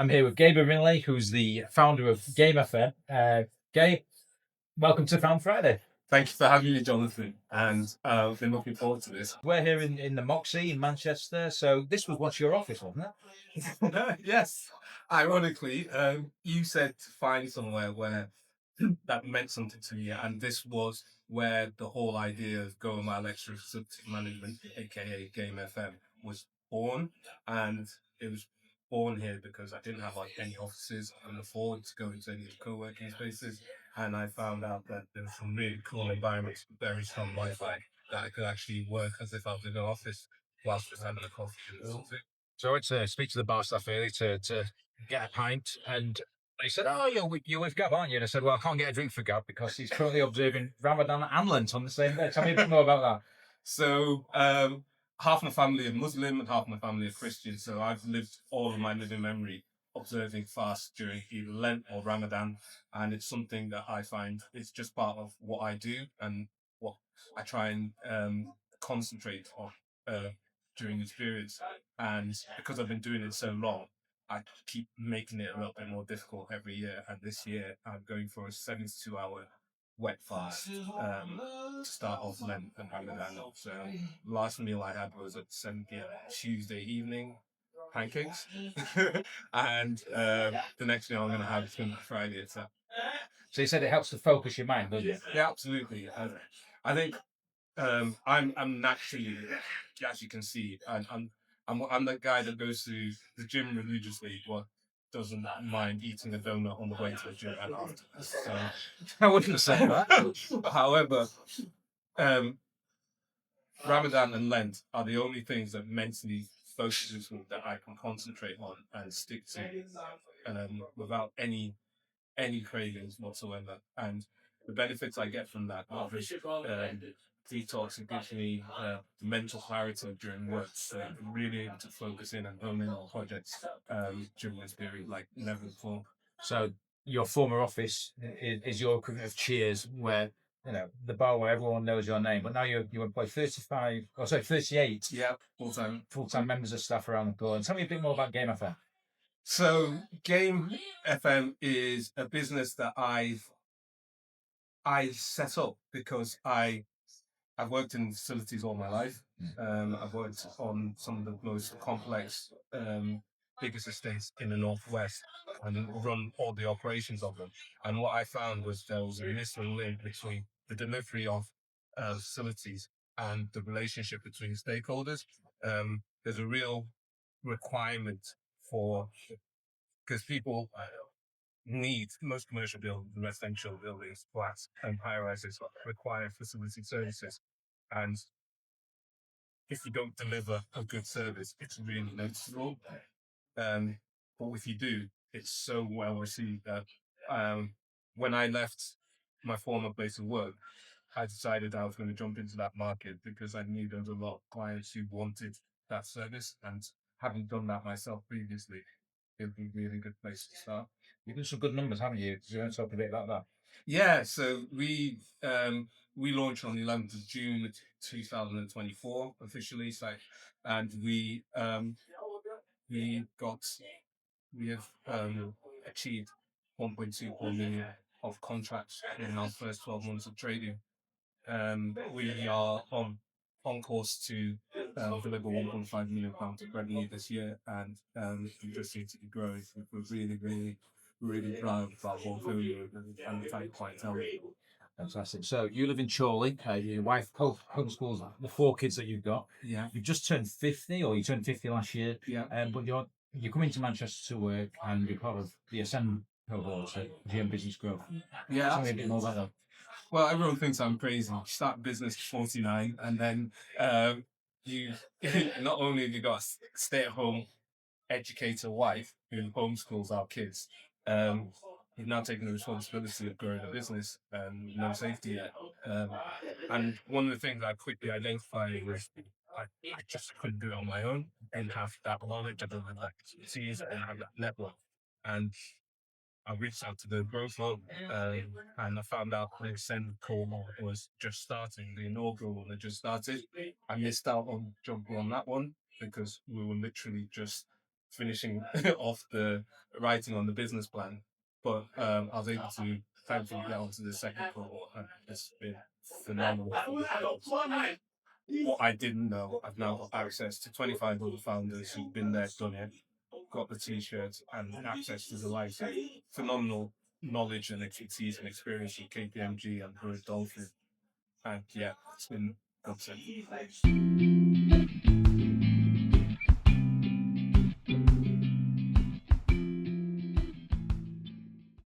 I'm here with Gabriel Erinle, who's the founder of Game FM. Gabe, welcome to Found Friday. Thank you for having me, Jonathan, and I've been looking forward to this. We're here in the Moxy in Manchester, so this was once your office, wasn't it? Yes, ironically, you said to find somewhere where that meant something to me, and this was where the whole idea of Go My Lecture of Facility Management, aka Game FM, was born, and it was born here because I didn't have like any offices. I couldn't afford to go into any co-working spaces, and I found out that there were some really cool environments with very strong Wi-Fi that I could actually work as if I was in an office whilst just having a coffee or something. So I went to speak to the bar staff earlier to get a pint, and they said, "Oh, you're with Gab, aren't you?" And I said, "Well, I can't get a drink for Gab because he's currently observing Ramadan and Lent on the same day." Tell me a bit more about that. So half my family are Muslim and half my family are Christian. So I've lived all of my living memory observing fast during either Lent or Ramadan, and it's something that I find it's just part of what I do and what I try and concentrate on during these periods. And because I've been doing it so long, I keep making it a little bit more difficult every year. And this year, I'm going for a 72-hour wet fast to start off Lent and Ramadan. So last meal I had was at 7 p.m. Tuesday evening, pancakes, and the next meal I'm going to have is going to be Friday itself. So you said it helps to focus your mind, doesn't it? Yeah, absolutely. I think I'm naturally, as you can see, I'm the guy that goes to the gym religiously, but doesn't mind eating a donut on the way to the gym and afterwards. So I wouldn't say that. however, um, Ramadan and Lent are the only things that mentally focuses me that I can concentrate on and stick to without any cravings whatsoever. And the benefits I get from that are detox. It gives me mental clarity during work, so I'm really able to focus in and hone in on projects during this period like never before. So your former office is your equivalent of Cheers, where the bar where everyone knows your name. But now you employ 38 Yeah, full-time members of staff around the globe. And tell me a bit more about Game FM. So Game FM is a business that I set up because I've worked in facilities all my life. I've worked on some of the most complex, biggest estates in the Northwest and run all the operations of them. And what I found was there was a missing link between the delivery of facilities and the relationship between stakeholders. There's a real requirement for, because people need, most commercial buildings, residential buildings, flats and high-rises require facility services. And if you don't deliver a good service, it's really noticeable. But if you do, it's so well received that when I left my former place of work, I decided I was going to jump into that market because I knew there was a lot of clients who wanted that service, and having done that myself previously, it would be a really good place to start. You've done some good numbers, haven't you? Do you want to talk a bit about that? Yeah, so we launched on the 11th of June 2024 officially, and we got we have achieved 1.24 million of contracts in our first 12 months of trading. We are on course to deliver 1.5 million pounds of revenue this year, and we just need to be growing. We're really proud of our portfolio and the type of clientele. Fantastic. So you live in Chorley. Your wife homeschools the 4 kids that you've got. Yeah. You've just turned 50, or you turned 50 last year. Yeah. But you're coming to Manchester to work, and you're part of the Ascend cohort at GM Business Growth. Yeah. Tell me a bit more about that. Well, everyone thinks I'm crazy. You start a business at 49, and then you not only have you got a stay-at-home educator wife who homeschools our kids, you've now taken the responsibility of growing a business and no safety yet. And one of the things I quickly identified was I just couldn't do it on my own. I didn't have that knowledge, I didn't have that expertise, I didn't have that network. And I reached out to the growth hub, and I found out the Ascend cohort was just starting, the inaugural one had just started. I missed out on jumping on that one because we were literally just finishing off the writing on the business plan. But I was able to thankfully get onto the second call, and it's been phenomenal. What I didn't know, I've now got access to 25 other founders who've been there, done it, got the t-shirts, and access to the likes of phenomenal knowledge and expertise and experience from KPMG and Dolphin. And yeah, it's been godsend.